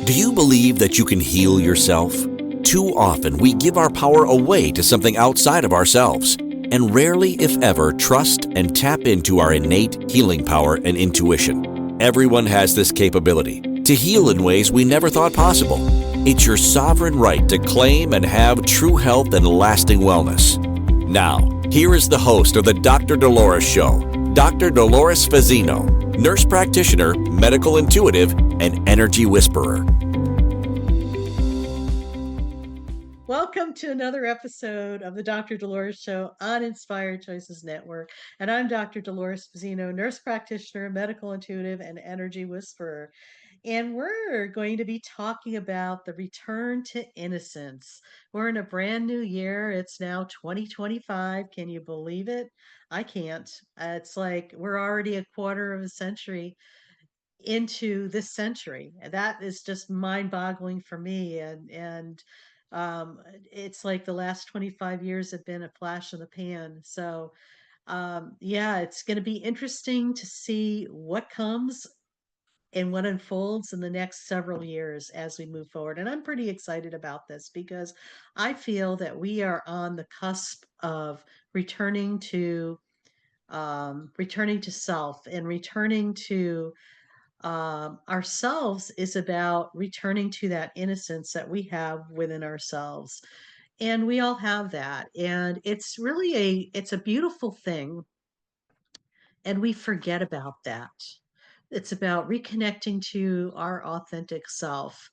Do you believe that you can heal yourself? Too often we give our power away to something outside of ourselves, and rarely, if ever, trust and tap into our innate healing power and intuition. Everyone has this capability to heal in ways we never thought possible. It's your sovereign right to claim and have true health and lasting wellness. Now, here is the host of the Dr. Dolores Show, Dr. Dolores Fazzino, nurse practitioner, medical intuitive, and energy whisperer. Welcome to another episode of the Dr. Dolores Show on Inspired Choices Network. And I'm Dr. Dolores Fazzino, nurse practitioner, medical intuitive, and energy whisperer. And we're going to be talking about the return to innocence. We're in a brand new year. It's now 2025. Can you believe it? I can't. It's like we're already a quarter of a century into this century. That is just mind-boggling for me. And it's like the last 25 years have been a flash in the pan. So yeah, it's going to be interesting to see what comes and what unfolds in the next several years as we move forward. And I'm pretty excited about this because I feel that we are on the cusp of returning to self and returning to ourselves is about returning to that innocence that we have within ourselves. And we all have that. And it's a beautiful thing. And we forget about that. It's about reconnecting to our authentic self.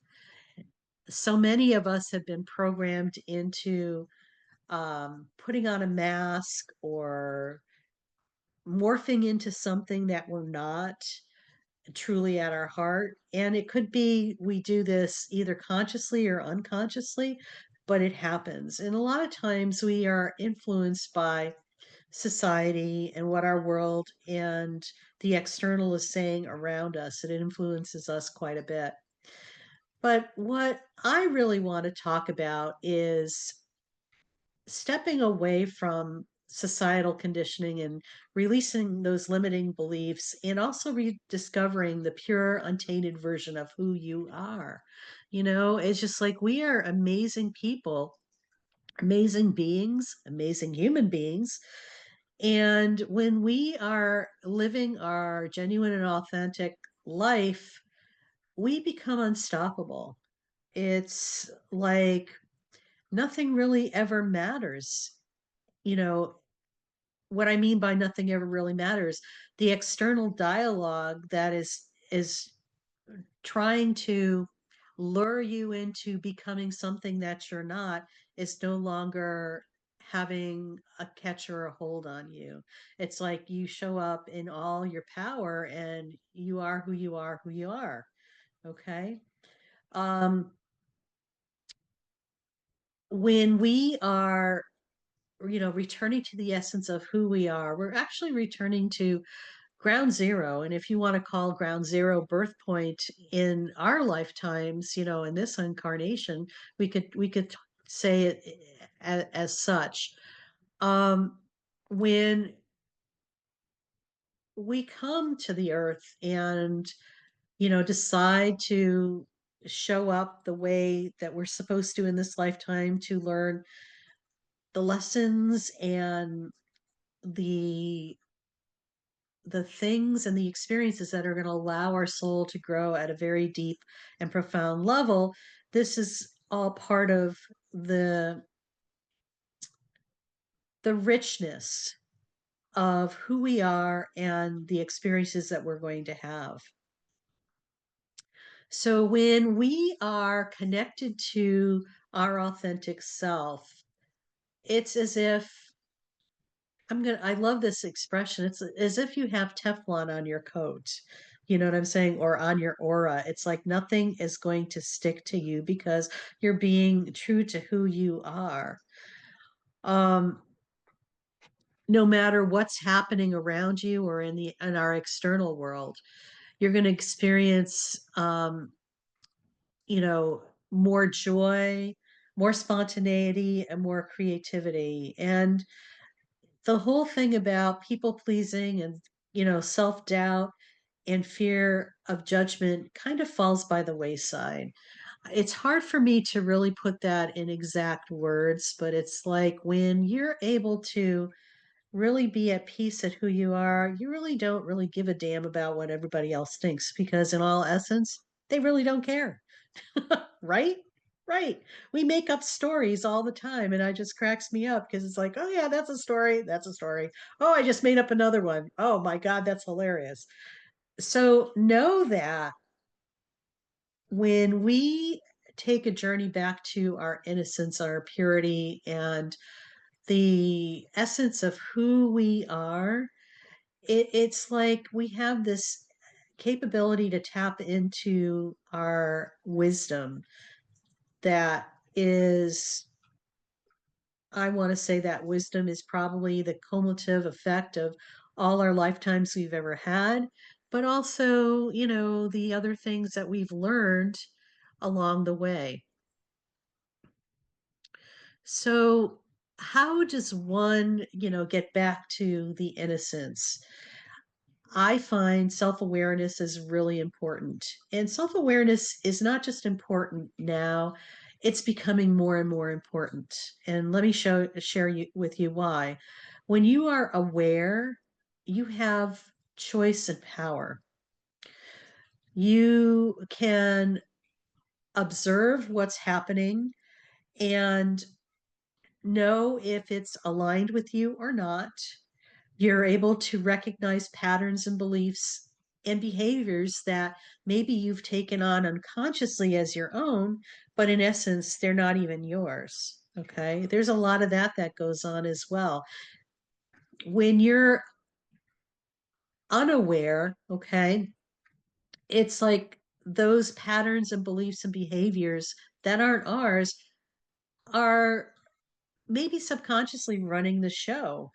So many of us have been programmed into putting on a mask or morphing into something that we're not truly at our heart. And it could be we do this either consciously or unconsciously, but it happens. And a lot of times we are influenced by society and what our world and the external is saying around us. And it influences us quite a bit. But what I really want to talk about is stepping away from societal conditioning and releasing those limiting beliefs and also rediscovering the pure untainted version of who you are. It's just like we are amazing people, amazing beings, amazing human beings. And when we are living our genuine and authentic life, we become unstoppable. It's like nothing really ever matters. you know what I mean by nothing ever really matters, the external dialogue that is trying to lure you into becoming something that you're not is no longer having a catch or a hold on you. It's like you show up in all your power and you are who you are, who you are. Okay. Um, when we are returning to the essence of who we are, we're actually returning to ground zero. And if you want to call ground zero birth point in our lifetimes, in this incarnation, we could say it as such. um when we come to the earth and decide to show up the way that we're supposed to in this lifetime to learn the lessons and the the things and the experiences that are going to allow our soul to grow at a very deep and profound level. This is all part of the the richness of who we are and the experiences that we're going to have. So when we are connected to our authentic self, it's as if I love this expression. It's as if you have Teflon on your coat. You know what I'm saying? Or on your aura. It's like nothing is going to stick to you because you're being true to who you are. Um, no matter what's happening around you or in our external world, you're going to experience you know, more joy, more spontaneity, and more creativity. And the whole thing about people pleasing and self doubt, and fear of judgment kind of falls by the wayside. It's hard for me to really put that in exact words, but it's like when you're able to really be at peace at who you are, you really don't really give a damn about what everybody else thinks because, in all essence, they really don't care. Right? Right. We make up stories all the time, and it just cracks me up because it's like, oh, yeah, that's a story. That's a story. Oh, I just made up another one. Oh, my God, that's hilarious. So know that when we take a journey back to our innocence, our purity, and the essence of who we are, it's like we have this capability to tap into our wisdom that is, I want to say that wisdom is probably the cumulative effect of all our lifetimes we've ever had, but also, the other things that we've learned along the way. So, how does one, get back to the innocence? I find self awareness is really important. And self awareness is not just important now, it's becoming more and more important. And let me share with you why. When you are aware, you have choice and power. You can observe what's happening and know if it's aligned with you or not. You're able to recognize patterns and beliefs and behaviors that maybe you've taken on unconsciously as your own, but in essence, they're not even yours. Okay. There's a lot of that goes on as well. When you're unaware, okay, it's like those patterns and beliefs and behaviors that aren't ours are maybe subconsciously running the show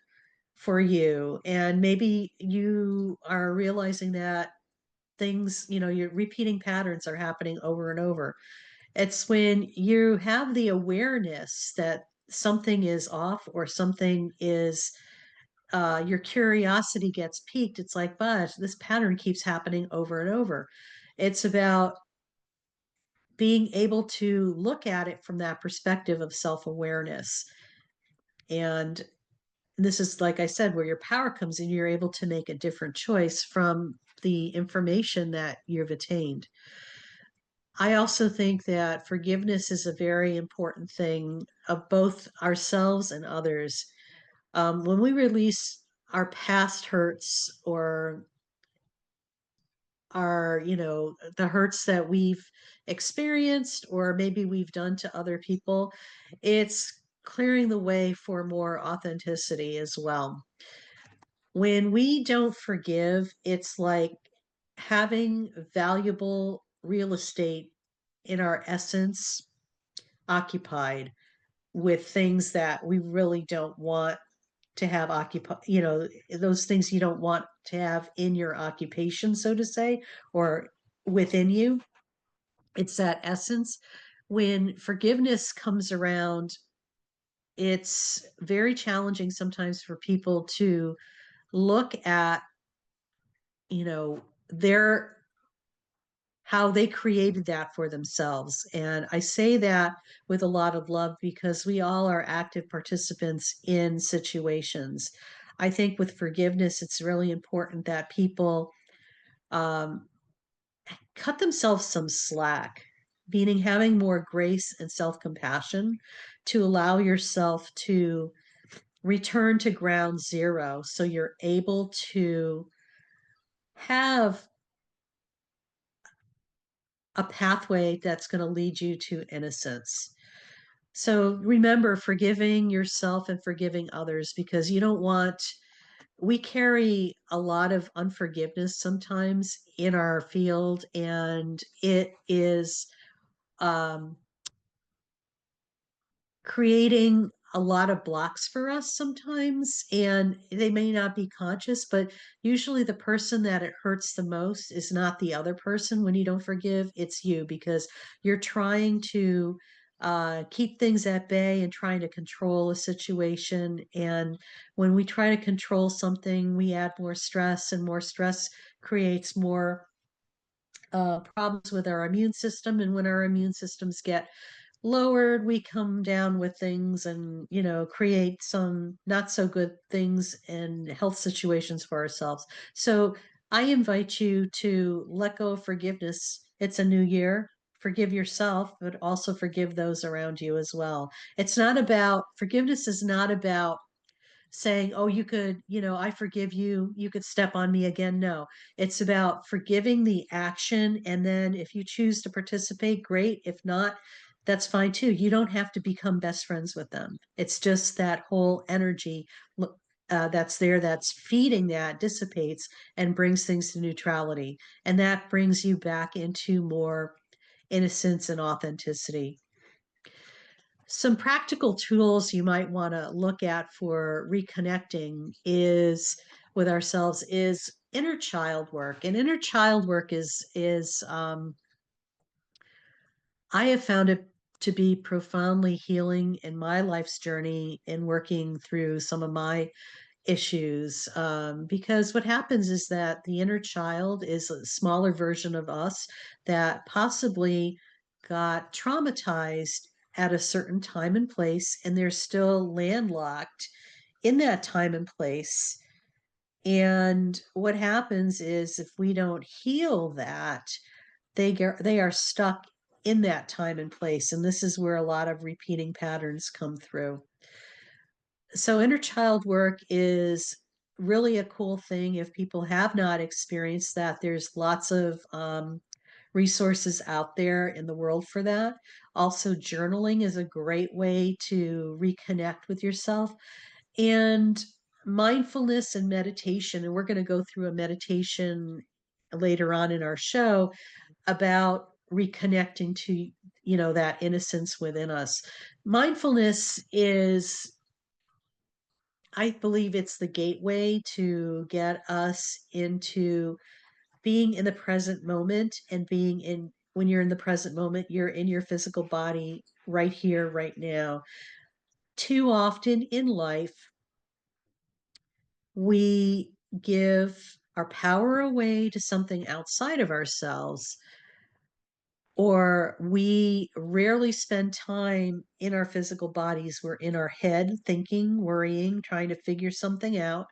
for you. And maybe you are realizing that things, your repeating patterns are happening over and over. It's when you have the awareness that something is off or something is, your curiosity gets piqued. It's like, but this pattern keeps happening over and over. It's about being able to look at it from that perspective of self awareness. And this is, like I said, where your power comes in. You're able to make a different choice from the information that you've attained. I also think that forgiveness is a very important thing of both ourselves and others. When we release our past hurts or our, the hurts that we've experienced or maybe we've done to other people, it's clearing the way for more authenticity as well. When we don't forgive, it's like having valuable real estate in our essence occupied with things that we really don't want to have occupy, those things you don't want to have in your occupation, so to say, or within you. It's that essence. When forgiveness comes around, it's very challenging sometimes for people to look at, their how they created that for themselves. And I say that with a lot of love because we all are active participants in situations. I think with forgiveness, it's really important that people um, cut themselves some slack, meaning having more grace and self compassion to allow yourself to return to ground zero so you're able to have a pathway that's going to lead you to innocence. So remember forgiving yourself and forgiving others because you don't want, we carry a lot of unforgiveness sometimes in our field, and it is um, creating a lot of blocks for us sometimes, and they may not be conscious, but usually the person that it hurts the most is not the other person. When you don't forgive, it's you because you're trying to keep things at bay and trying to control a situation. And when we try to control something, we add more stress, and more stress creates more problems with our immune system. And when our immune systems get lowered, we come down with things and, create some not so good things and health situations for ourselves. So I invite you to let go of forgiveness. It's a new year. Forgive yourself, but also forgive those around you as well. Forgiveness is not about saying, oh, you could, I forgive you, you could step on me again. No, it's about forgiving the action. And then if you choose to participate, great. If not, that's fine too. You don't have to become best friends with them. It's just that whole energy that's there, that's feeding that, dissipates and brings things to neutrality. And that brings you back into more innocence and authenticity. Some practical tools you might want to look at for reconnecting is with ourselves is inner child work. And inner child work is I have found it to be profoundly healing in my life's journey in working through some of my issues, because what happens is that the inner child is a smaller version of us that possibly got traumatized at a certain time and place, and they're still landlocked in that time and place. And what happens is if we don't heal that, they are stuck in that time and place, and this is where a lot of repeating patterns come through. So inner child work is really a cool thing. If people have not experienced that, there's lots of resources out there in the world for that. Also, journaling is a great way to reconnect with yourself. And mindfulness and meditation, and we're going to go through a meditation later on in our show about reconnecting to, that innocence within us. Mindfulness is, I believe it's the gateway to get us into being in the present moment, and when you're in the present moment, you're in your physical body right here, right now. Too often in life, we give our power away to something outside of ourselves, or we rarely spend time in our physical bodies. We're in our head thinking, worrying, trying to figure something out.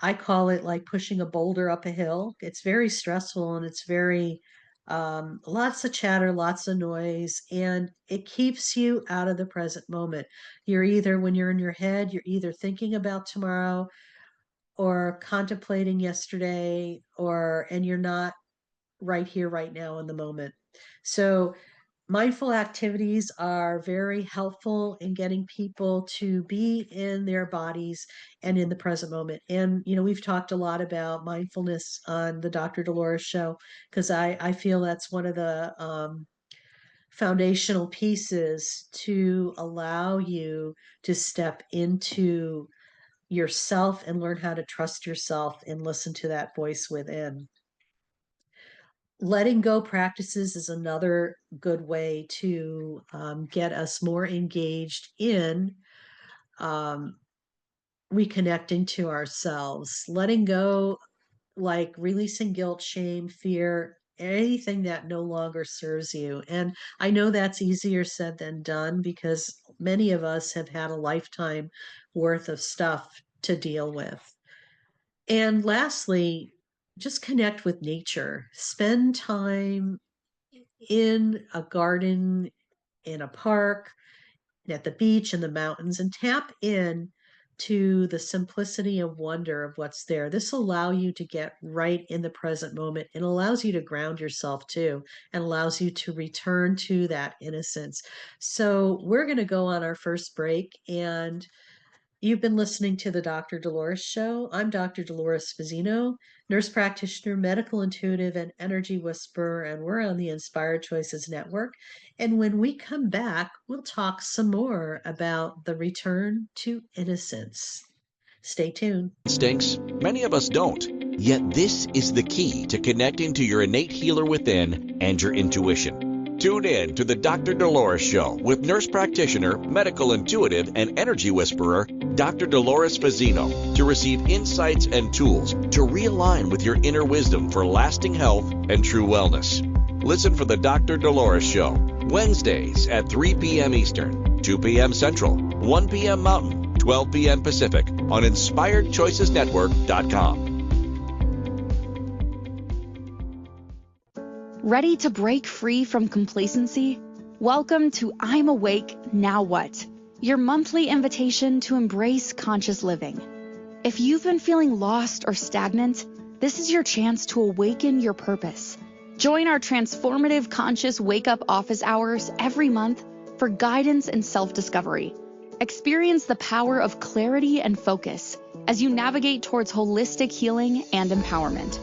I call it like pushing a boulder up a hill. It's very stressful, and it's very lots of chatter, lots of noise, and it keeps you out of the present moment. When you're in your head, you're either thinking about tomorrow or contemplating yesterday, and you're not right here, right now in the moment. So mindful activities are very helpful in getting people to be in their bodies and in the present moment. And, we've talked a lot about mindfulness on the Dr. Dolores Show, because I feel that's one of the foundational pieces to allow you to step into yourself and learn how to trust yourself and listen to that voice within. Letting go practices is another good way to get us more engaged in um, reconnecting to ourselves. Letting go, like releasing guilt, shame, fear, anything that no longer serves you. And I know that's easier said than done, because many of us have had a lifetime worth of stuff to deal with. And lastly, just connect with nature. Spend time in a garden, in a park, at the beach, in the mountains, and tap in to the simplicity and wonder of what's there. This will allow you to get right in the present moment, and allows you to ground yourself too, and allows you to return to that innocence. So we're going to go on our first break, and you've been listening to the Dr. Dolores Show. I'm Dr. Dolores Fazzino, nurse practitioner, medical intuitive, and energy whisperer, and we're on the Inspired Choices Network. And when we come back, we'll talk some more about the return to innocence. Stay tuned. Instincts? Many of us don't. Yet this is the key to connecting to your innate healer within and your intuition. Tune in to the Dr. Dolores Show with nurse practitioner, medical intuitive, and energy whisperer, Dr. Dolores Fazzino, to receive insights and tools to realign with your inner wisdom for lasting health and true wellness. Listen for the Dr. Dolores Show, Wednesdays at 3 p.m. Eastern, 2 p.m. Central, 1 p.m. Mountain, 12 p.m. Pacific on InspiredChoicesNetwork.com. Ready to break free from complacency? Welcome to I'm Awake, Now What? Your monthly invitation to embrace conscious living. If you've been feeling lost or stagnant, this is your chance to awaken your purpose. Join our transformative conscious wake-up office hours every month for guidance and self-discovery. Experience the power of clarity and focus as you navigate towards holistic healing and empowerment.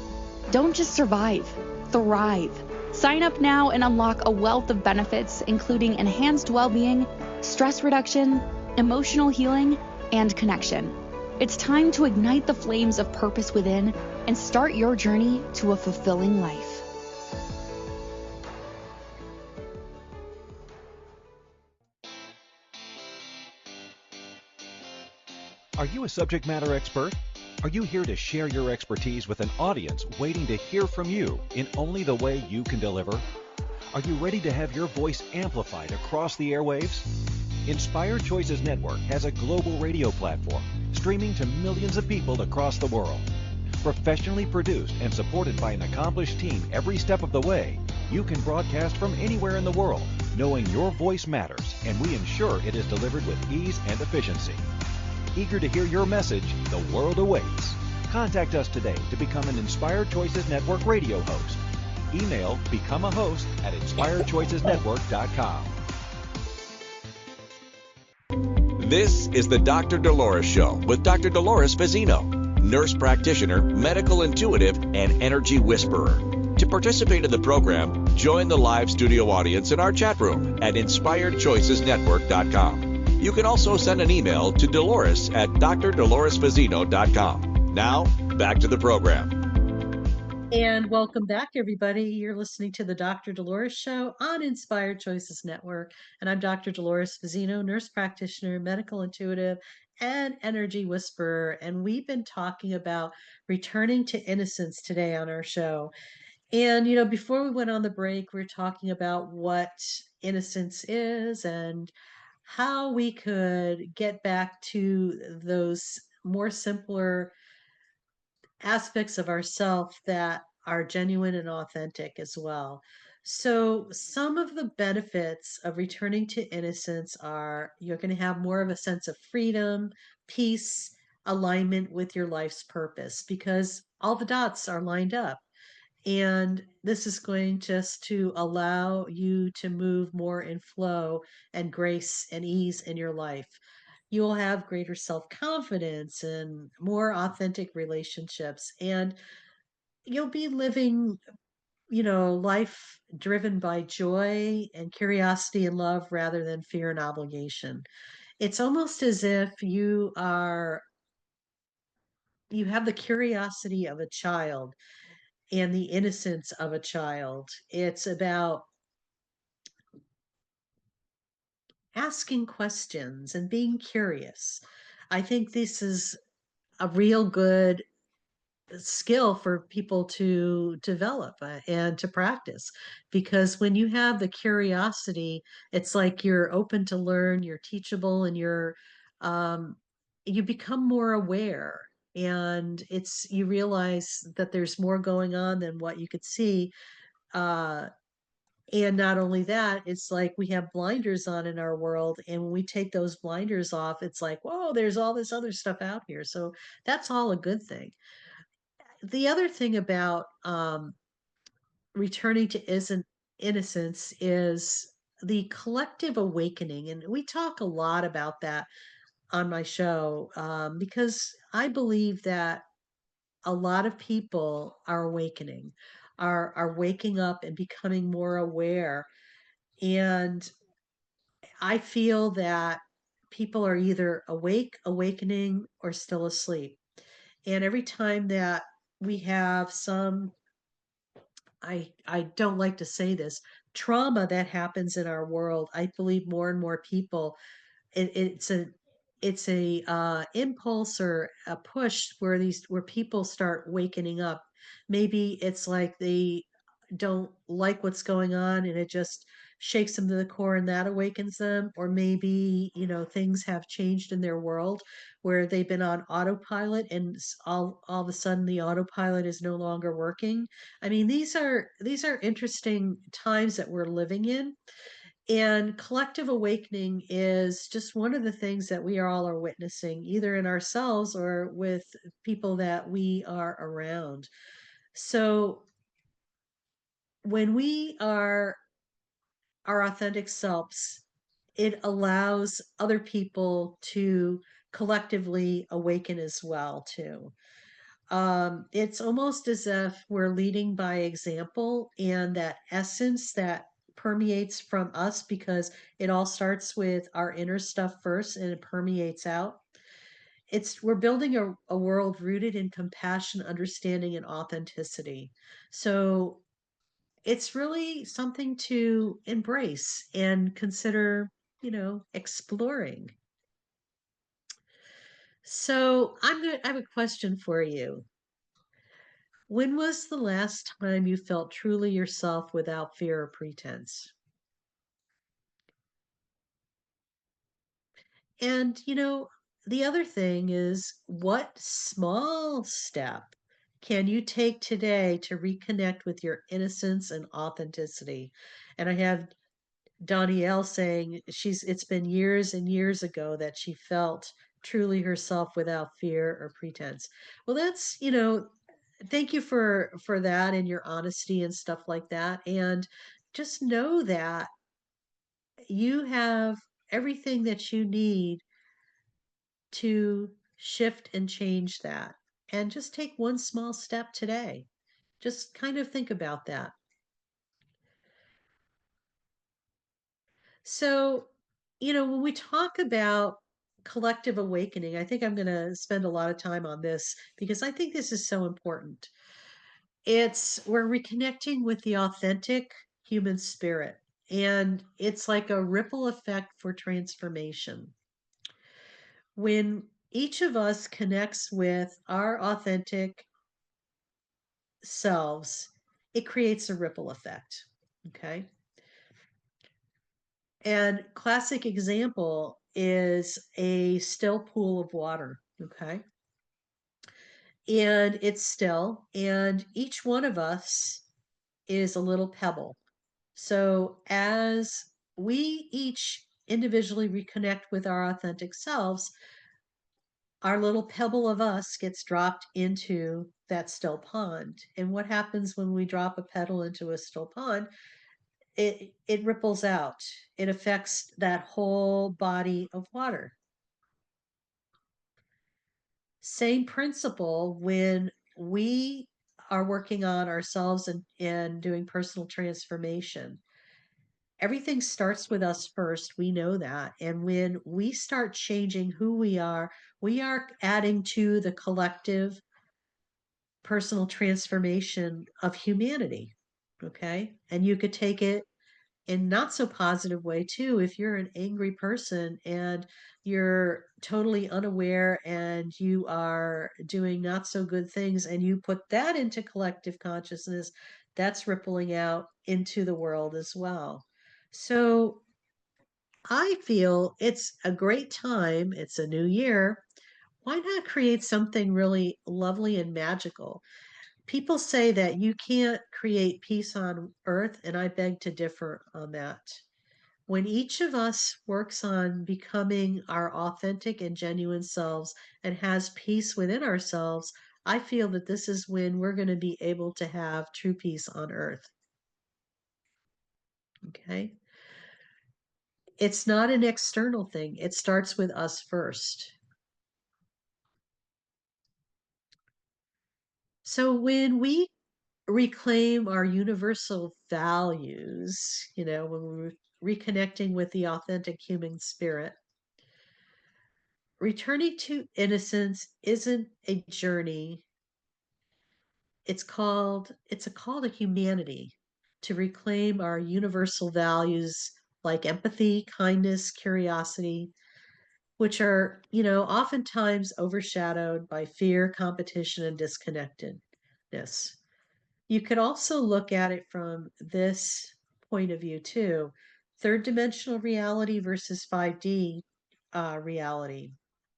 Don't just survive, thrive. Sign up now and unlock a wealth of benefits, including enhanced well-being, stress reduction, emotional healing, and connection. It's time to ignite the flames of purpose within and start your journey to a fulfilling life. Are you a subject matter expert? Are you here to share your expertise with an audience waiting to hear from you in only the way you can deliver? Are you ready to have your voice amplified across the airwaves? Inspired Choices Network has a global radio platform streaming to millions of people across the world. Professionally produced and supported by an accomplished team every step of the way, you can broadcast from anywhere in the world, knowing your voice matters, and we ensure it is delivered with ease and efficiency. Eager to hear your message, the world awaits. Contact us today to become an Inspired Choices Network radio host. Email become a host at inspiredchoicesnetwork.com. This is the Dr. Dolores Show with Dr. Dolores Fazzino, nurse practitioner, medical intuitive, and energy whisperer. To participate in the program, join the live studio audience in our chat room at inspiredchoicesnetwork.com. You can also send an email to Dolores at drdoloresfazzino.com. Now, back to the program. And welcome back, everybody. You're listening to the Dr. Dolores Show on Inspired Choices Network. And I'm Dr. Dolores Fazzino, nurse practitioner, medical intuitive, and energy whisperer. And we've been talking about returning to innocence today on our show. And, before we went on the break, we were talking about what innocence is and how we could get back to those more simpler aspects of ourself that are genuine and authentic as well. So, some of the benefits of returning to innocence are you're going to have more of a sense of freedom, peace, alignment with your life's purpose because all the dots are lined up. And this is going just to allow you to move more in flow and grace and ease in your life. You will have greater self confidence and more authentic relationships. And you'll be living, life driven by joy and curiosity and love rather than fear and obligation. It's almost as if you have the curiosity of a child and the innocence of a child. It's about asking questions and being curious. I think this is a real good skill for people to develop and to practice because when you have the curiosity, it's like you're open to learn, you're teachable, and um, you become more aware. And you realize that there's more going on than what you could see. Uh, And not only that, it's like we have blinders on in our world. And when we take those blinders off, it's like, whoa, there's all this other stuff out here. So that's all a good thing. The other thing about returning to isn't innocence is the collective awakening. And we talk a lot about that on my show because I believe that a lot of people are awakening, are waking up and becoming more aware. And I feel that people are either awake, awakening, or still asleep. And every time that we have some, I don't like to say this, trauma that happens in our world, I believe more and more people, it's a impulse or a push where people start wakening up. Maybe it's like they don't like what's going on and it just shakes them to the core and that awakens them. Or maybe, things have changed in their world where they've been on autopilot and all of a sudden the autopilot is no longer working. I mean, these are interesting times that we're living in, and collective awakening is just one of the things that we all are witnessing, either in ourselves or with people that we are around. So when we are our authentic selves, it allows other people to collectively awaken as well too. It's almost as if we're leading by example, and that essence that permeates from us, because it all starts with our inner stuff first and it permeates out. We're building a world rooted in compassion, understanding, and authenticity. So it's really something to embrace and consider, exploring. So I have a question for you. When was the last time you felt truly yourself without fear or pretense? And, the other thing is, what small step can you take today to reconnect with your innocence and authenticity? And I have Danielle saying it's been years and years ago that she felt truly herself without fear or pretense. Well, that's, thank you for that and your honesty and stuff like that. And just know that you have everything that you need to shift and change that. And just take one small step today. Just kind of think about that. So, when we talk about collective awakening, I think I'm going to spend a lot of time on this because I think this is so important. We're reconnecting with the authentic human spirit, and it's like a ripple effect for transformation. When each of us connects with our authentic selves, it creates a ripple effect. Okay. And classic example is a still pool of water. Okay. And it's still, and each one of us is a little pebble. So as we each individually reconnect with our authentic selves, our little pebble of us gets dropped into that still pond. And what happens when we drop a pebble into a still pond? It ripples out. It affects that whole body of water. Same principle when we are working on ourselves and doing personal transformation. Everything starts with us first. We know that. And when we start changing who we are adding to the collective personal transformation of humanity. Okay. And you could take it in not so positive way too. If you're an angry person and you're totally unaware and you are doing not so good things and you put that into collective consciousness, that's rippling out into the world as well. So I feel it's a great time. It's a new year. Why not create something really lovely and magical? People say that you can't create peace on earth, and I beg to differ on that. When each of us works on becoming our authentic and genuine selves and has peace within ourselves, I feel that this is when we're going to be able to have true peace on earth. Okay. It's not an external thing. It starts with us first. So when we reclaim our universal values, when we're reconnecting with the authentic human spirit, returning to innocence isn't a journey. It's a call to humanity. to reclaim our universal values like empathy, kindness, curiosity, which are, oftentimes overshadowed by fear, competition, and disconnectedness. You could also look at it from this point of view too. Third dimensional reality versus 5D reality.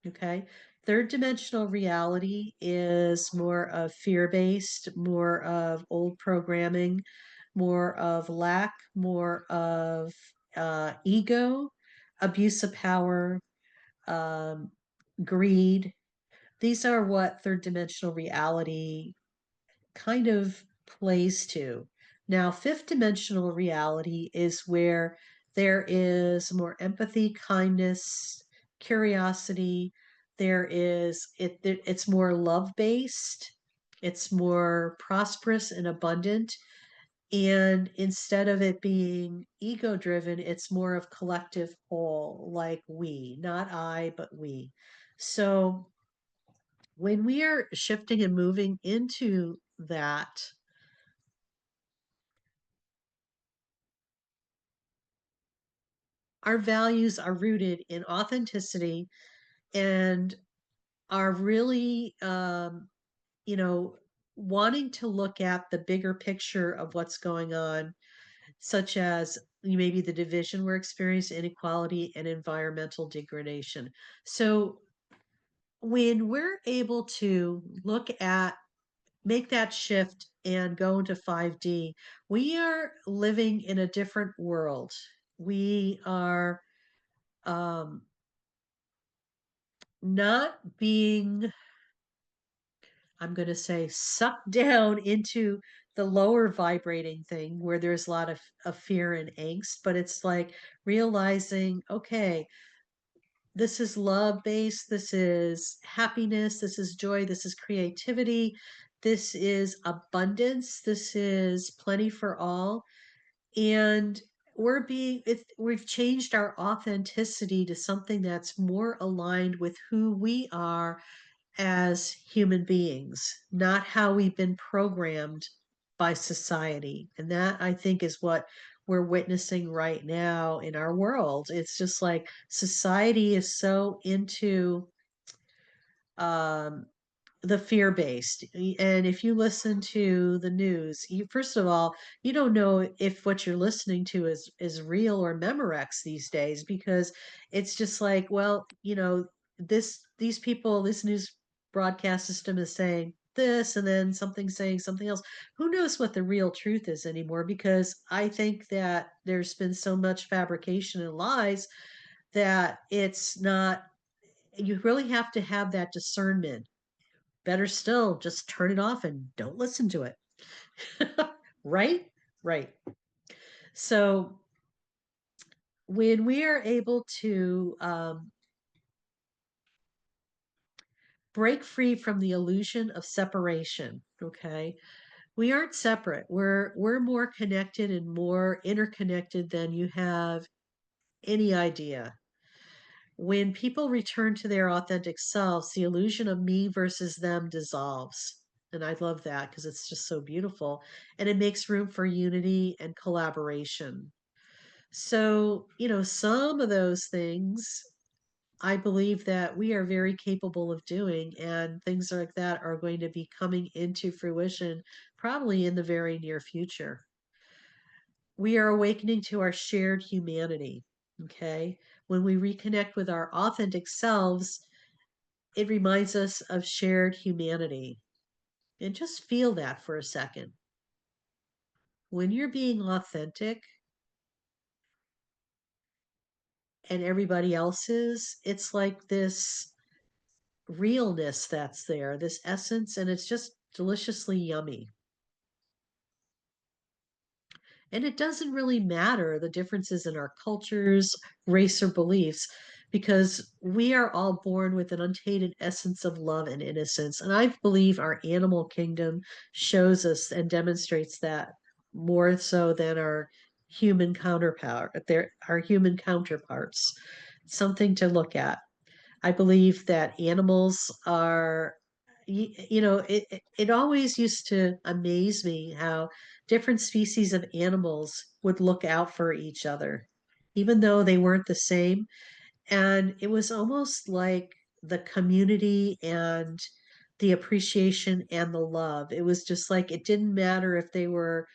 Okay. Third dimensional reality is more of fear based, more of old programming, more of lack, more of ego, abuse of power, um, greed. These are what third dimensional reality kind of plays to. Now, fifth dimensional reality is where there is more empathy, kindness, curiosity. It's more love based, it's more prosperous and abundant. And instead of it being ego driven, it's more of collective whole, like we, not I, but we. So when we are shifting and moving into that, our values are rooted in authenticity and are really, you know, wanting to look at the bigger picture of what's going on, such as maybe the division we're experiencing, inequality, and environmental degradation. So when we're able to look at, make that shift and go into 5D, we are living in a different world. We are um, not being, I'm going to say, sucked down into the lower vibrating thing where there's a lot of fear and angst, but it's like realizing, okay, this is love based, this is happiness, this is joy, this is creativity, this is abundance, this is plenty for all. And we've changed our authenticity to something that's more aligned with who we are as human beings, not how we've been programmed by society. And that, I think, is what we're witnessing right now in our world. It's just like society is so into um, the fear based. And if you listen to the news, you, first of all, you don't know if what you're listening to is real or Memorex these days, because it's just like, well, these people, this news broadcast system is saying this and then something saying something else. Who knows what the real truth is anymore? Because I think that there's been so much fabrication and lies that it's not, you really have to have that discernment. Better still, just turn it off and don't listen to it. Right? Right. So when we are able to break free from the illusion of separation, okay, we aren't separate. We're more connected and more interconnected than you have any idea. When people return to their authentic selves, the illusion of me versus them dissolves. And I love that because it's just so beautiful. And it makes room for unity and collaboration. So, some of those things I believe that we are very capable of doing, and things like that are going to be coming into fruition probably in the very near future. We are awakening to our shared humanity. Okay. When we reconnect with our authentic selves, it reminds us of shared humanity. And just feel that for a second. When you're being authentic and everybody else is, it's like this realness that's there, this essence, and it's just deliciously yummy. And it doesn't really matter the differences in our cultures, race, or beliefs, because we are all born with an untainted essence of love and innocence. And I believe our animal kingdom shows us and demonstrates that more so than our human counterpart, our human counterparts. Something to look at. I believe that animals are it always used to amaze me how different species of animals would look out for each other, even though they weren't the same. And it was almost like the community and the appreciation and the love. It was just like it didn't matter if they were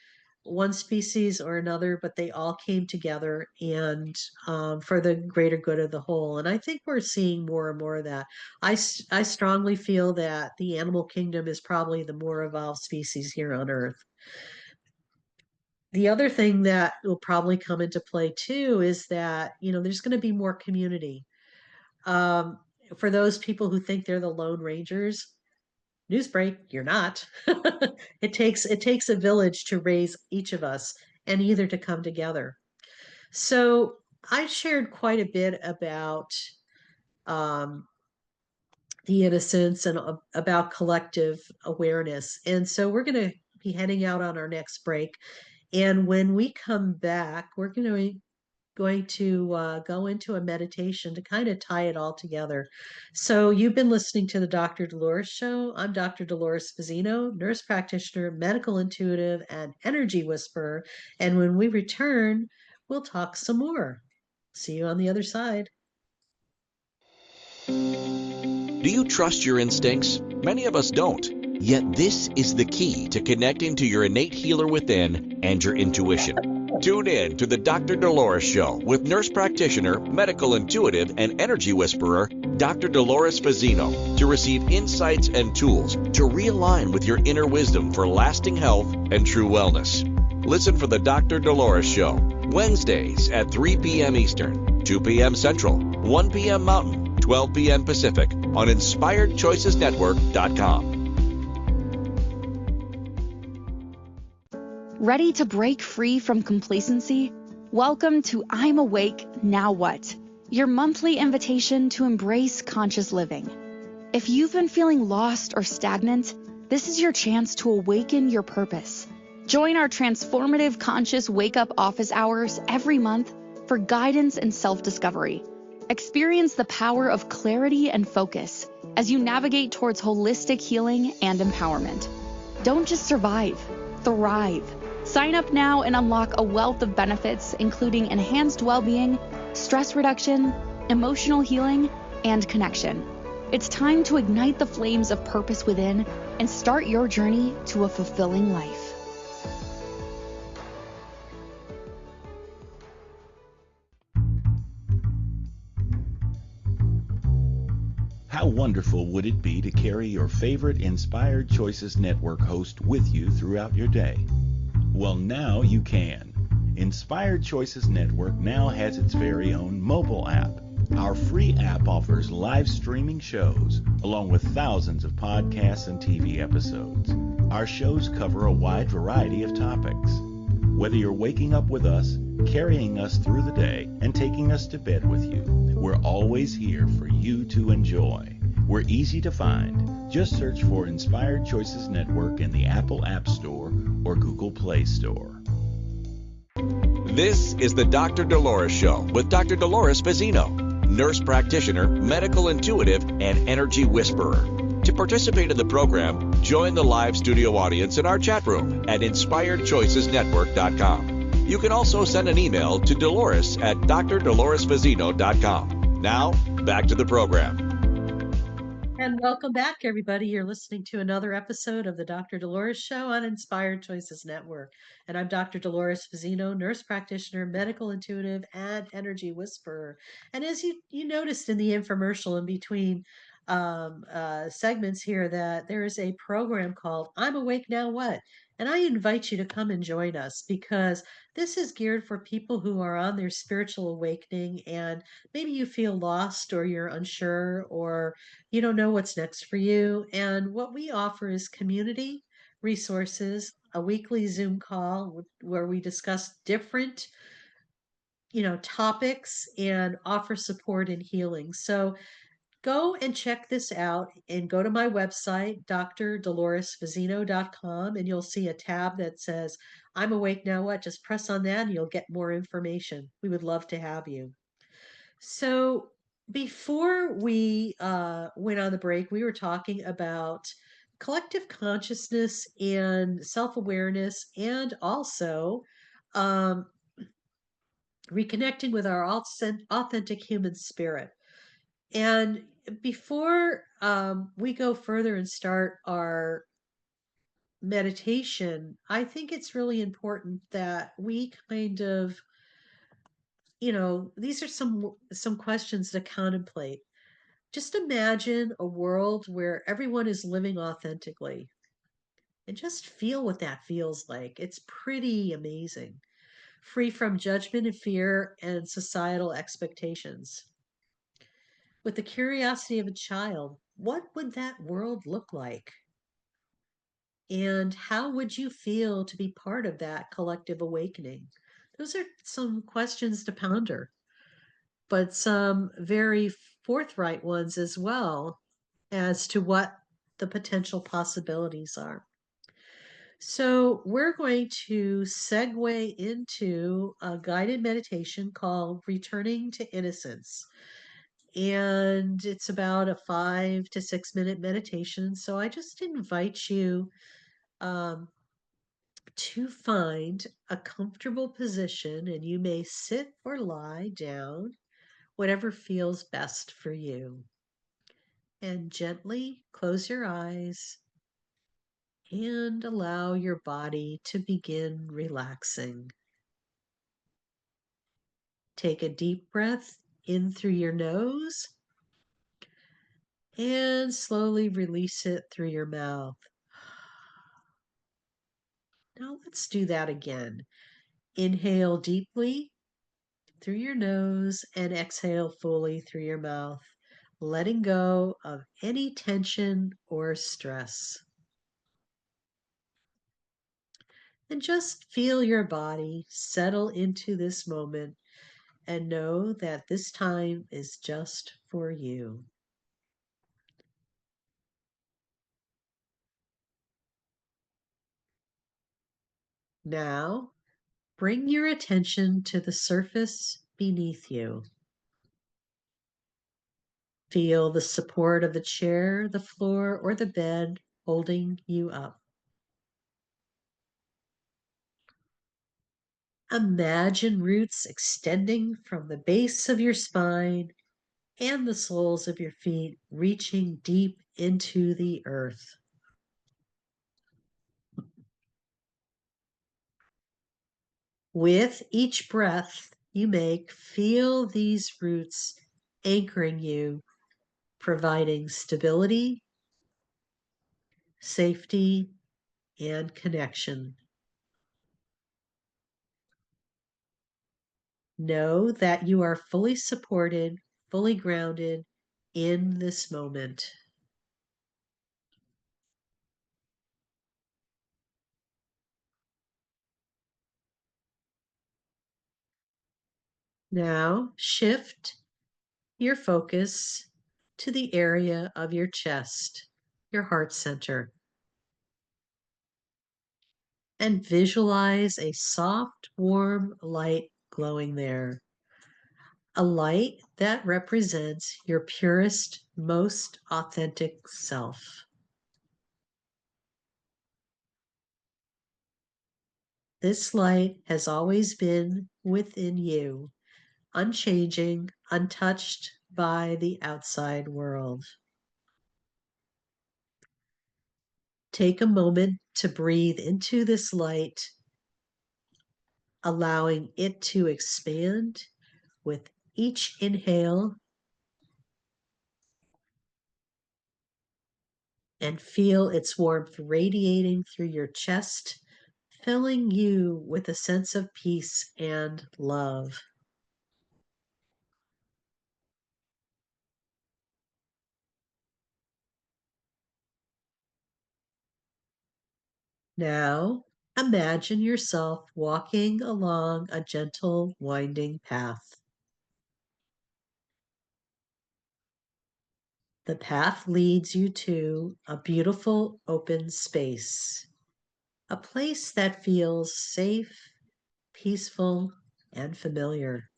one species or another, but they all came together and for the greater good of the whole. And I think we're seeing more and more of that. I strongly feel that the animal kingdom is probably the more evolved species here on Earth. The other thing that will probably come into play too is that, there's going to be more community. Um, for those people who think they're the Lone Rangers, news break, you're not. It takes a village to raise each of us and either to come together. So I shared quite a bit about um, the innocence and about collective awareness. And so we're going to be heading out on our next break. And when we come back, we're going to go into a meditation to kind of tie it all together. So, you've been listening to the Dr. Dolores Show. I'm Dr. Dolores Fazzino, nurse practitioner, medical intuitive, and energy whisperer. And when we return, we'll talk some more. See you on the other side. Do you trust your instincts? Many of us don't. Yet this is the key to connecting to your innate healer within and your intuition. Tune in to the Dr. Dolores Show with nurse practitioner, medical intuitive, and energy whisperer, Dr. Dolores Fazzino, to receive insights and tools to realign with your inner wisdom for lasting health and true wellness. Listen for the Dr. Dolores Show, Wednesdays at 3 p.m. Eastern, 2 p.m. Central, 1 p.m. Mountain, 12 p.m. Pacific on InspiredChoicesNetwork.com. Ready to break free from complacency? Welcome to I'm Awake, Now What? Your monthly invitation to embrace conscious living. If you've been feeling lost or stagnant, this is your chance to awaken your purpose. Join our transformative conscious wake-up office hours every month for guidance and self-discovery. Experience the power of clarity and focus as you navigate towards holistic healing and empowerment. Don't just survive, thrive. Sign up now and unlock a wealth of benefits, including enhanced well-being, stress reduction, emotional healing, and connection. It's time to ignite the flames of purpose within and start your journey to a fulfilling life. How wonderful would it be to carry your favorite Inspired Choices Network host with you throughout your day? Well, now you can. Inspired Choices Network now has its very own mobile app. Our free app offers live streaming shows, along with thousands of podcasts and TV episodes. Our shows cover a wide variety of topics. Whether you're waking up with us, carrying us through the day, and taking us to bed with you, we're always here for you to enjoy. We're easy to find. Just search for Inspired Choices Network in the Apple App Store or Google Play Store. This is the Dr. Dolores Show with Dr. Dolores Fazzino, nurse practitioner, medical intuitive, and energy whisperer. To participate in the program, join the live studio audience in our chat room at InspiredChoicesNetwork.com. You can also send an email to Dolores at drdoloresfazzino.com. Now, back to the program. And welcome back, everybody. You're listening to another episode of the Dr. Dolores Show on Inspired Choices Network. And I'm Dr. Dolores Fazzino, nurse practitioner, medical intuitive, and energy whisperer. And as you noticed in the infomercial in between segments here, that there is a program called I'm Awake Now What? And I invite you to come and join us because this is geared for people who are on their spiritual awakening and maybe you feel lost or you're unsure or you don't know what's next for you. And what we offer is community resources, a weekly Zoom call where we discuss different, topics and offer support and healing. So go and check this out and go to my website, drdoloresfazzino.com, and you'll see a tab that says, I'm Awake Now What? Just press on that and you'll get more information. We would love to have you. So Before we went on the break, we were talking about collective consciousness and self awareness, and also um, reconnecting with our authentic human spirit. And before we go further and start our meditation, I think it's really important that we kind of, these are some questions to contemplate. Just imagine a world where everyone is living authentically and just feel what that feels like. It's pretty amazing. Free from judgment and fear and societal expectations. With the curiosity of a child, what would that world look like? And how would you feel to be part of that collective awakening? Those are some questions to ponder, but some very forthright ones as well as to what the potential possibilities are. So, we're going to segue into a guided meditation called Returning to Innocence. And it's about a 5 to 6 minute meditation. So, I just invite you um, to find a comfortable position, and you may sit or lie down, whatever feels best for you. And gently close your eyes and allow your body to begin relaxing. Take a deep breath in through your nose and slowly release it through your mouth. Now let's do that again. Inhale deeply through your nose and exhale fully through your mouth, letting go of any tension or stress. And just feel your body settle into this moment and know that this time is just for you. Now, bring your attention to the surface beneath you. Feel the support of the chair, the floor, or the bed holding you up. Imagine roots extending from the base of your spine and the soles of your feet reaching deep into the earth. With each breath you make, feel these roots anchoring you, providing stability, safety, and connection. Know that you are fully supported, fully grounded in this moment. Now shift your focus to the area of your chest, your heart center, and visualize a soft, warm light glowing there. A light that represents your purest, most authentic self. This light has always been within you, unchanging, untouched by the outside world. Take a moment to breathe into this light, allowing it to expand with each inhale, and feel its warmth radiating through your chest, filling you with a sense of peace and love. Now, imagine yourself walking along a gentle, winding path. The path leads you to a beautiful open space, a place that feels safe, peaceful, and familiar.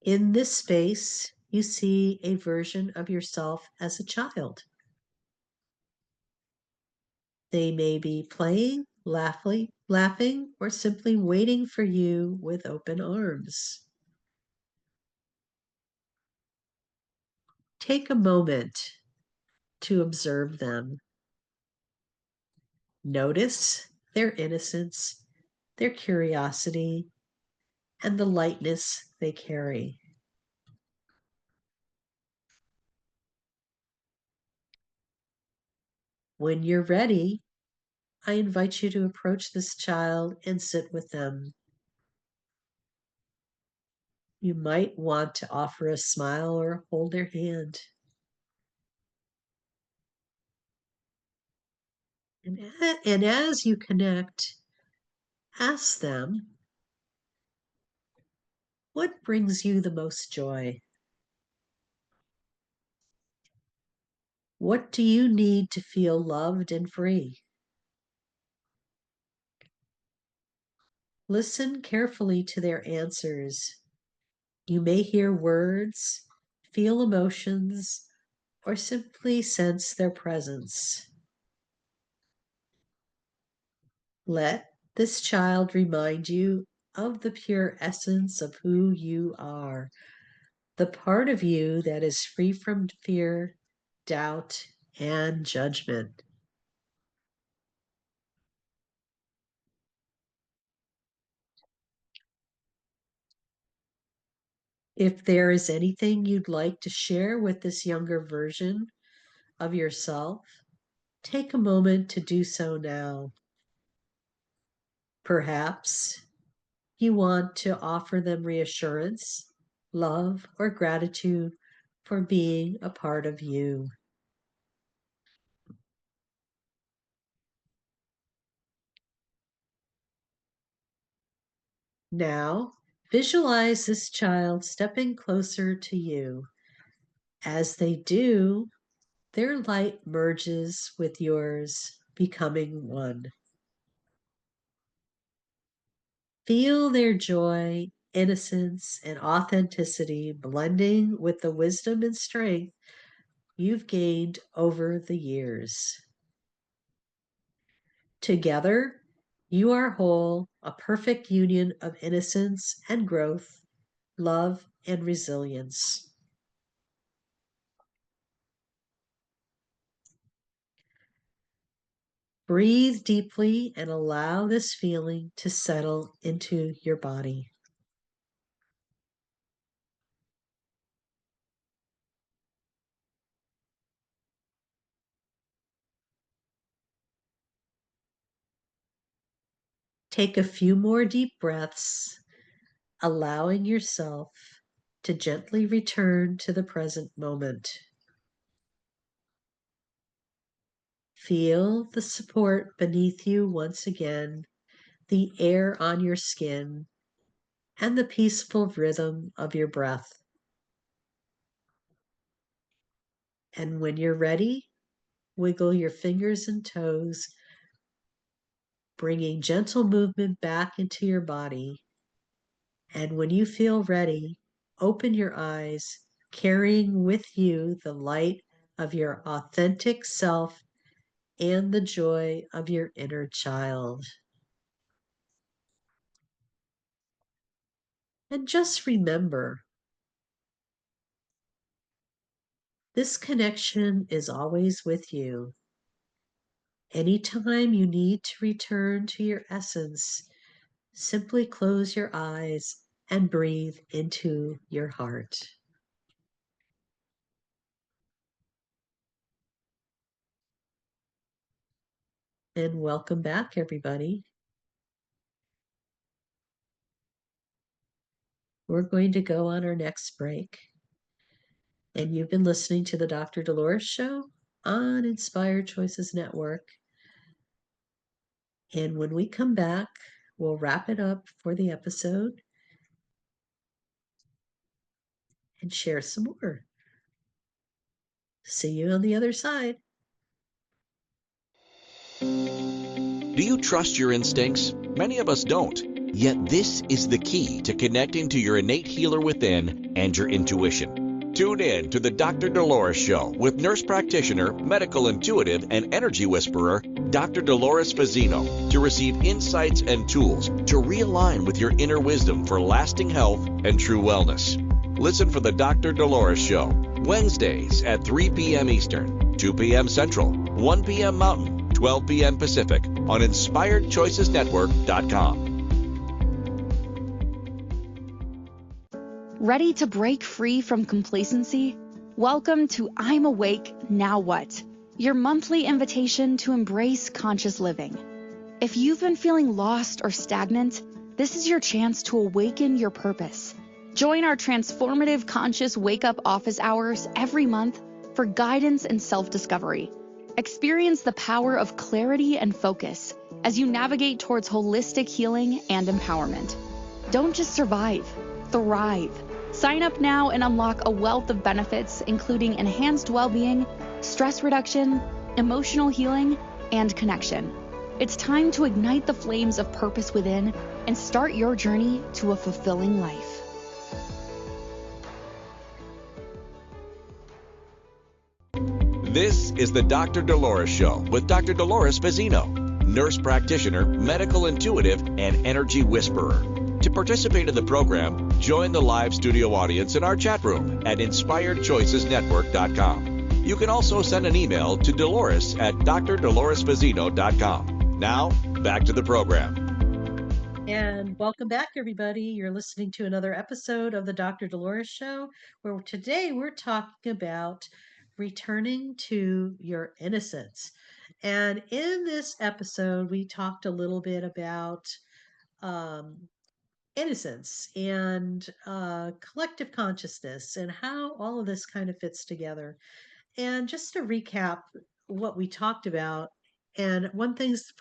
In this space, you see a version of yourself as a child. They may be playing, laughing, or simply waiting for you with open arms. Take a moment to observe them. Notice their innocence, their curiosity, and the lightness they carry. When you're ready, I invite you to approach this child and sit with them. You might want to offer a smile or hold their hand. And as you connect, ask them, what brings you the most joy? What do you need to feel loved and free? Listen carefully to their answers. You may hear words, feel emotions, or simply sense their presence. Let this child remind you of the pure essence of who you are, the part of you that is free from fear, doubt, and judgment. If there is anything you'd like to share with this younger version of yourself, take a moment to do so now. Perhaps you want to offer them reassurance, love, or gratitude for being a part of you. Now, visualize this child stepping closer to you. As they do, their light merges with yours, becoming one. Feel their joy, innocence, and authenticity blending with the wisdom and strength you've gained over the years. Together, you are whole, a perfect union of innocence and growth, love and resilience. Breathe deeply and allow this feeling to settle into your body. Take a few more deep breaths, allowing yourself to gently return to the present moment. Feel the support beneath you once again, the air on your skin, and the peaceful rhythm of your breath. And when you're ready, wiggle your fingers and toes, bringing gentle movement back into your body. And when you feel ready, open your eyes, carrying with you the light of your authentic self and the joy of your inner child. And just remember, this connection is always with you. Anytime you need to return to your essence, simply close your eyes and breathe into your heart. And welcome back, everybody. We're going to go on our next break. And you've been listening to the Dr. Dolores Show on Inspired Choices Network. And when we come back, we'll wrap it up for the episode and share some more. See you on the other side. Do you trust your instincts? Many of us don't. Yet this is the key to connecting to your innate healer within and your intuition. Tune in to the Dr. Dolores Show with nurse practitioner, medical intuitive, and energy whisperer, Dr. Dolores Fazzino, to receive insights and tools to realign with your inner wisdom for lasting health and true wellness. Listen for the Dr. Dolores Show, Wednesdays at 3 p.m. Eastern, 2 p.m. Central, 1 p.m. Mountain, 12 p.m. Pacific on InspiredChoicesNetwork.com. Ready to break free from complacency? Welcome to I'm Awake, Now What? Your monthly invitation to embrace conscious living. If you've been feeling lost or stagnant, this is your chance to awaken your purpose. Join our transformative conscious wake-up office hours every month for guidance and self-discovery. Experience the power of clarity and focus as you navigate towards holistic healing and empowerment. Don't just survive, thrive. Sign up now and unlock a wealth of benefits, including enhanced well-being, stress reduction, emotional healing, and connection. It's time to ignite the flames of purpose within and start your journey to a fulfilling life. This is the Dr. Dolores Show with Dr. Dolores Fazzino, nurse practitioner, medical intuitive, and energy whisperer. To participate in the program, join the live studio audience in our chat room at InspiredChoicesNetwork.com. You can also send an email to Dolores at drdoloresfazzino.com. Now, back to the program. And welcome back, everybody. You're listening to another episode of the Dr. Dolores Show, where today we're talking about returning to your innocence. And in this episode, we talked a little bit about innocence and collective consciousness and how all of this kind of fits together. And just to recap what we talked about, and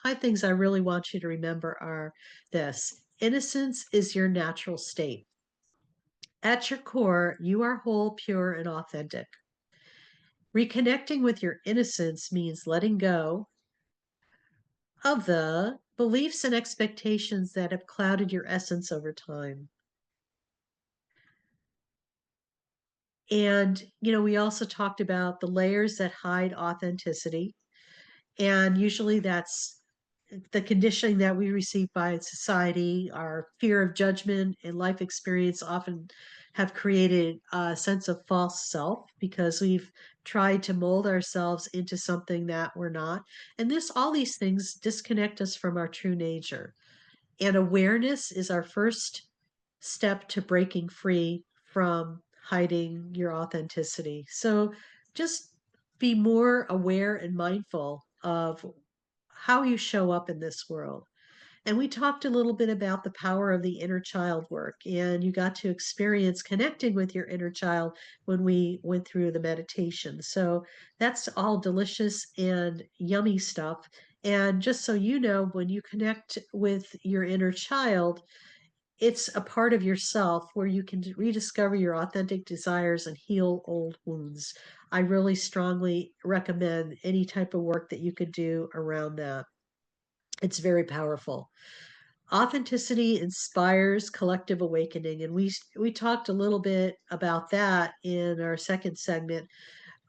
five things I really want you to remember are this: innocence is your natural state. At your core, you are whole, pure, and authentic. Reconnecting with your innocence means letting go of the beliefs and expectations that have clouded your essence over time. And, we also talked about the layers that hide authenticity. And usually that's the conditioning that we receive by society. Our fear of judgment and life experience often have created a sense of false self because we've tried to mold ourselves into something that we're not. And all these things disconnect us from our true nature. And awareness is our first step to breaking free from hiding your authenticity. So just be more aware and mindful of how you show up in this world. And we talked a little bit about the power of the inner child work, and you got to experience connecting with your inner child when we went through the meditation. So that's all delicious and yummy stuff. And just so you know, when you connect with your inner child, it's a part of yourself where you can rediscover your authentic desires and heal old wounds. I really strongly recommend any type of work that you could do around that. It's very powerful. Authenticity inspires collective awakening, and we talked a little bit about that in our second segment.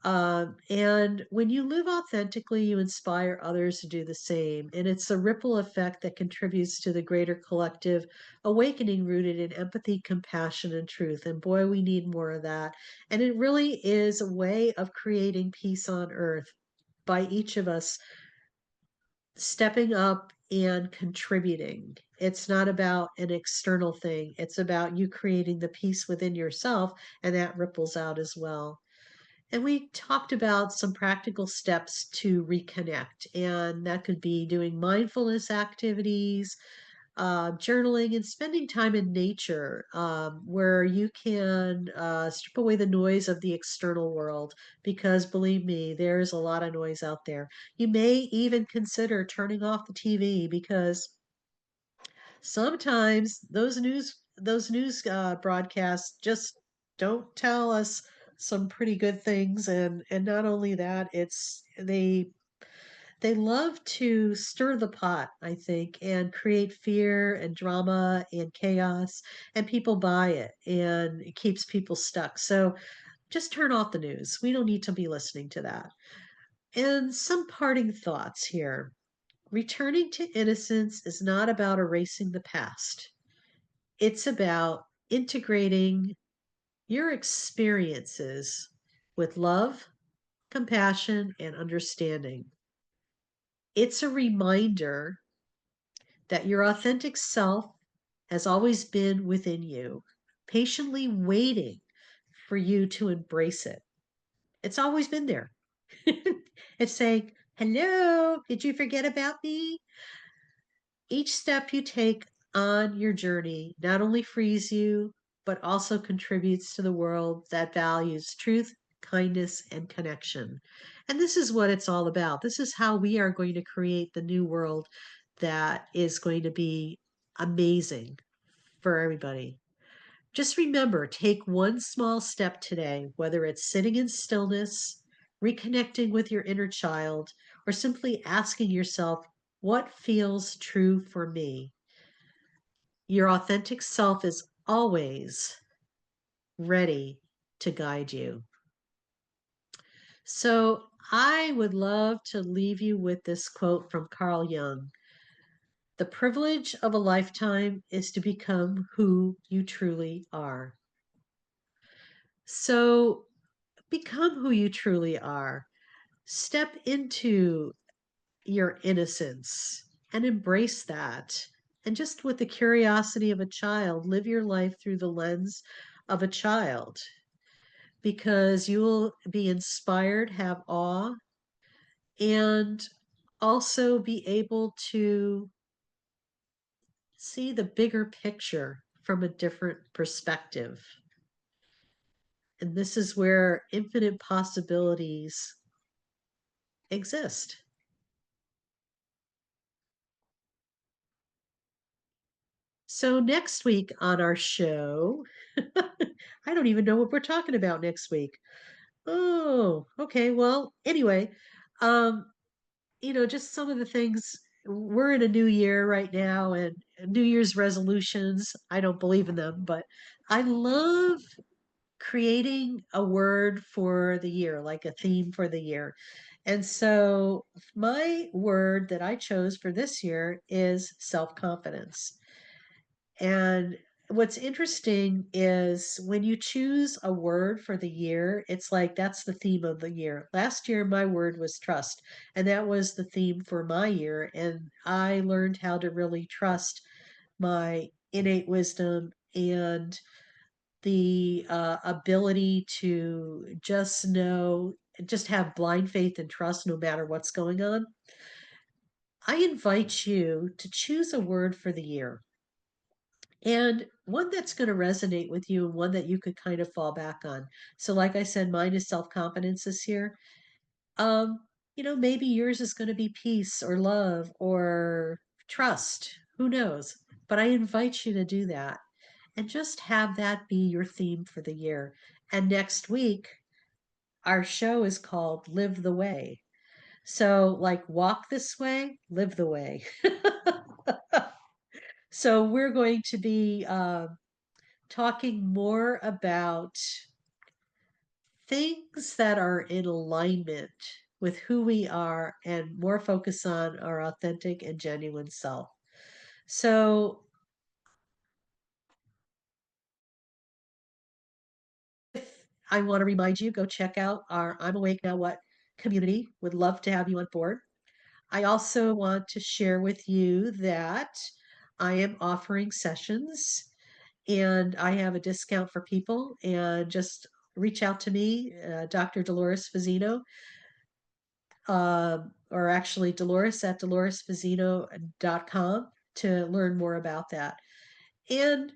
And when you live authentically, you inspire others to do the same. And it's a ripple effect that contributes to the greater collective awakening rooted in empathy, compassion, and truth. And boy, we need more of that. And it really is a way of creating peace on earth by each of us stepping up and contributing. It's not about an external thing, it's about you creating the peace within yourself, and that ripples out as well. And we talked about some practical steps to reconnect, and that could be doing mindfulness activities, journaling, and spending time in nature where you can strip away the noise of the external world. Because believe me, there's a lot of noise out there. You may even consider turning off the TV because sometimes those news broadcasts just don't tell us some pretty good things, and not only that, they love to stir the pot, I think, and create fear and drama and chaos, and people buy it and it keeps people stuck. So just turn off the news. We don't need to be listening to that. And some parting thoughts here. Returning to innocence is not about erasing the past. It's about integrating your experiences with love, compassion, and understanding. It's a reminder that your authentic self has always been within you, patiently waiting for you to embrace it. It's always been there. It's saying, hello, did you forget about me? Each step you take on your journey not only frees you, but also contributes to the world that values truth, kindness, and connection. And this is what it's all about. This is how we are going to create the new world that is going to be amazing for everybody. Just remember, take one small step today, whether it's sitting in stillness, reconnecting with your inner child, or simply asking yourself, what feels true for me? Your authentic self is always ready to guide you. So I would love to leave you with this quote from Carl Jung. The privilege of a lifetime is to become who you truly are. So become who you truly are. Step into your innocence and embrace that. And just with the curiosity of a child, live your life through the lens of a child because you will be inspired, have awe, and also be able to see the bigger picture from a different perspective. And this is where infinite possibilities exist. So, next week on our show, I don't even know what we're talking about next week. Oh, okay. Well, anyway, um, just some of the things. We're in a new year right now, and New Year's resolutions. I don't believe in them, but I love creating a word for the year, like a theme for the year. And so my word that I chose for this year is self-confidence. And what's interesting is when you choose a word for the year, it's like that's the theme of the year. Last year, my word was trust, and that was the theme for my year. And I learned how to really trust my innate wisdom and the ability to just know, just have blind faith and trust no matter what's going on. I invite you to choose a word for the year and one that's going to resonate with you and one that you could kind of fall back on. So, like I said, mine is self confidence this year. Um, maybe yours is going to be peace or love or trust. Who knows? But I invite you to do that and just have that be your theme for the year. And next week, our show is called Live the Way. So, like, walk this way, live the way. So, we're going to be talking more about things that are in alignment with who we are and more focus on our authentic and genuine self. So, I want to remind you, go check out our I'm Awake Now What community. Would love to have you on board. I also want to share with you that I am offering sessions and I have a discount for people. And just reach out to me, Dr. Dolores Fazzino, or actually Dolores at doloresfazzino.com to learn more about that. And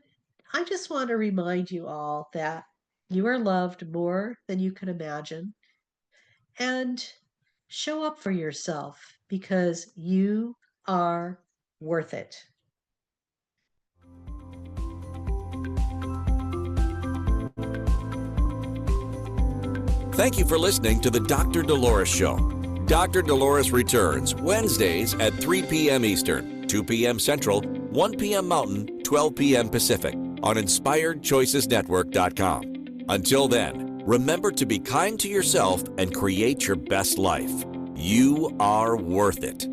I just want to remind you all that you are loved more than you can imagine. And show up for yourself because you are worth it. Thank you for listening to the Dr. Dolores Show. Dr. Dolores returns Wednesdays at 3 p.m. Eastern, 2 p.m. Central, 1 p.m. Mountain, 12 p.m. Pacific on InspiredChoicesNetwork.com. Until then, remember to be kind to yourself and create your best life. You are worth it.